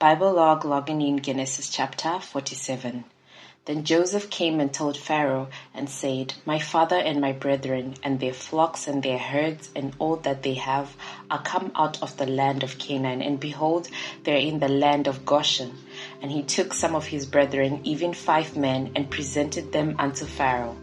Bible log logging in Genesis chapter 47. Then Joseph came and told Pharaoh and said, My father and my brethren and their flocks and their herds and all that they have are come out of the land of Canaan, and behold, they are in the land of Goshen. And he took some of his brethren, even 5 men, and presented them unto Pharaoh.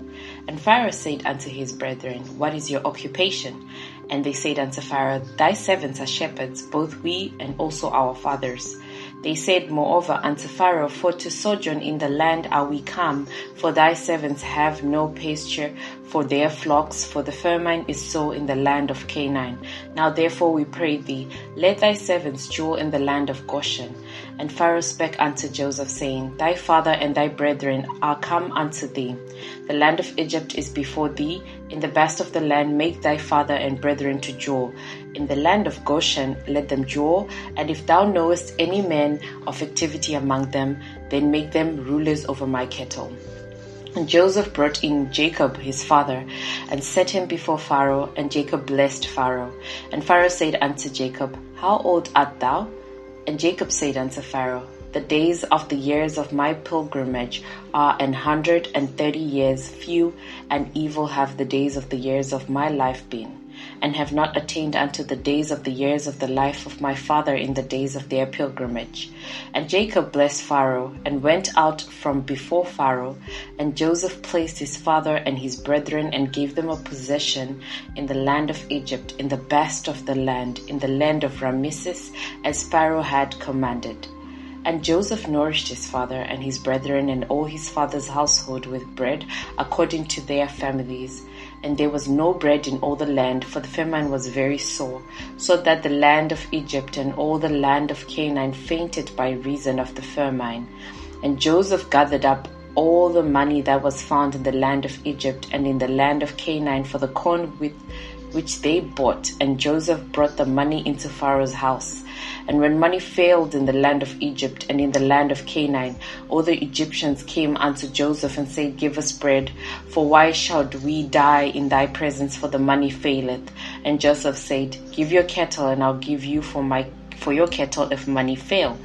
And Pharaoh said unto his brethren, What is your occupation? And they said unto Pharaoh, Thy servants are shepherds, both we and also our fathers. They said moreover unto Pharaoh, For to sojourn in the land are we come, for thy servants have no pasture for their flocks, for the famine is so in the land of Canaan. Now therefore we pray thee, let thy servants dwell in the land of Goshen. And Pharaoh spake unto Joseph, saying, Thy father and thy brethren are come unto thee. The land of Egypt is before thee. In the best of the land make thy father and brethren to dwell. In the land of Goshen let them dwell, and if thou knowest any man of activity among them, then make them rulers over my cattle. And Joseph brought in Jacob his father, and set him before Pharaoh, and Jacob blessed Pharaoh. And Pharaoh said unto Jacob, How old art thou? And Jacob said unto Pharaoh, The days of the years of my pilgrimage are 130 years, few and evil have the days of the years of my life been, and have not attained unto the days of the years of the life of my father in the days of their pilgrimage. And Jacob blessed Pharaoh, and went out from before Pharaoh. And Joseph placed his father and his brethren, and gave them a possession in the land of Egypt, in the best of the land, in the land of Rameses, as Pharaoh had commanded. And Joseph nourished his father and his brethren and all his father's household with bread according to their families. And there was no bread in all the land, for the famine was very sore, so that the land of Egypt and all the land of Canaan fainted by reason of the famine. And Joseph gathered up all the money that was found in the land of Egypt and in the land of Canaan for the corn with which they bought. And Joseph brought the money into Pharaoh's house. And when money failed in the land of Egypt and in the land of Canaan, all the Egyptians came unto Joseph and said, Give us bread, for why should we die in thy presence, for the money faileth? And Joseph said, Give your cattle, and I'll give you for your cattle if money fail.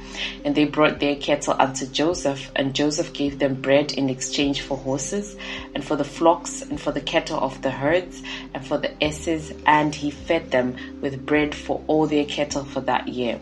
And they brought their cattle unto Joseph, and Joseph gave them bread in exchange for horses, and for the flocks, and for the cattle of the herds, and for the asses, and he fed them with bread for all their cattle for that year.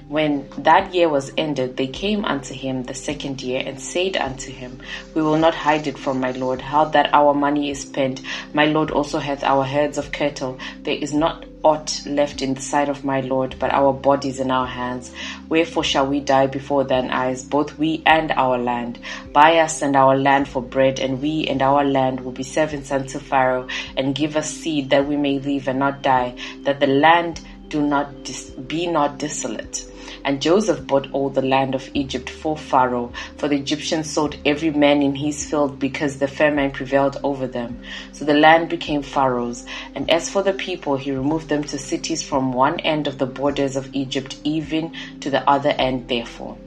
When that year was ended, they came unto him the second year, and said unto him, We will not hide it from my lord, how that our money is spent. My lord also hath our herds of cattle. There is not aught left in the sight of my lord, but our bodies in our hands. Wherefore shall we die before thine eyes, both we and our land? Buy us and our land for bread, and we and our land will be servants unto Pharaoh, and give us seed, that we may live and not die, that the land be not desolate. And Joseph bought all the land of Egypt for Pharaoh, for the Egyptians sold every man in his field, because the famine prevailed over them. So the land became Pharaoh's. And as for the people, he removed them to cities from one end of the borders of Egypt even to the other end therefore.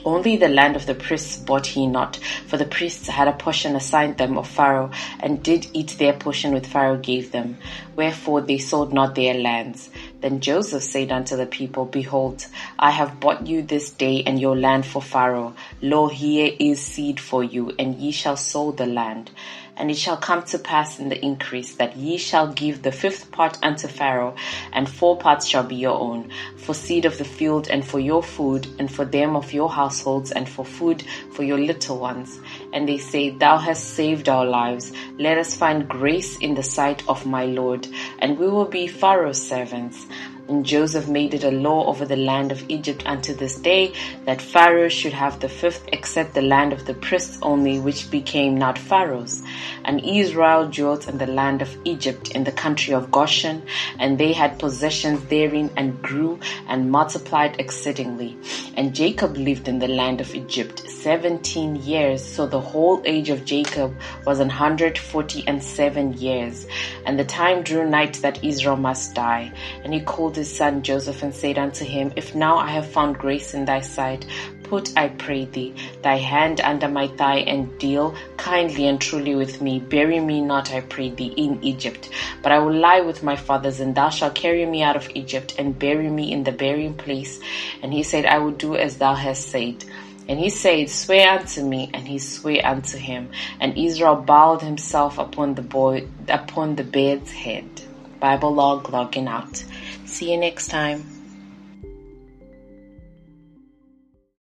Only the land of the priests bought he not, for the priests had a portion assigned them of Pharaoh, and did eat their portion which Pharaoh gave them. Wherefore they sold not their lands. Then Joseph said unto the people, Behold, I have bought you this day and your land for Pharaoh. Lo, here is seed for you, and ye shall sow the land. And it shall come to pass in the increase, that ye shall give the 5th part unto Pharaoh, and 4 parts shall be your own, for seed of the field, and for your food, and for them of your households, and for food for your little ones. And they say, Thou hast saved our lives. Let us find grace in the sight of my Lord, and we will be Pharaoh's servants. And Joseph made it a law over the land of Egypt unto this day, that Pharaoh should have the 5th, except the land of the priests only, which became not Pharaoh's. And Israel dwelt in the land of Egypt, in the country of Goshen, and they had possessions therein, and grew and multiplied exceedingly. And Jacob lived in the land of Egypt 17 years, so the whole age of Jacob was 147 years. And the time drew nigh that Israel must die, and he called called his son Joseph and said unto him, If now I have found grace in thy sight, put, I pray thee, thy hand under my thigh, and deal kindly and truly with me. Bury me not, I pray thee, in Egypt, but I will lie with my fathers, and thou shalt carry me out of Egypt, and bury me in the burying place. And he said, I will do as thou hast said. And he said, Swear unto me. And he sware unto him. And Israel bowed himself upon the bed's head. Bible log logging out. See you next time.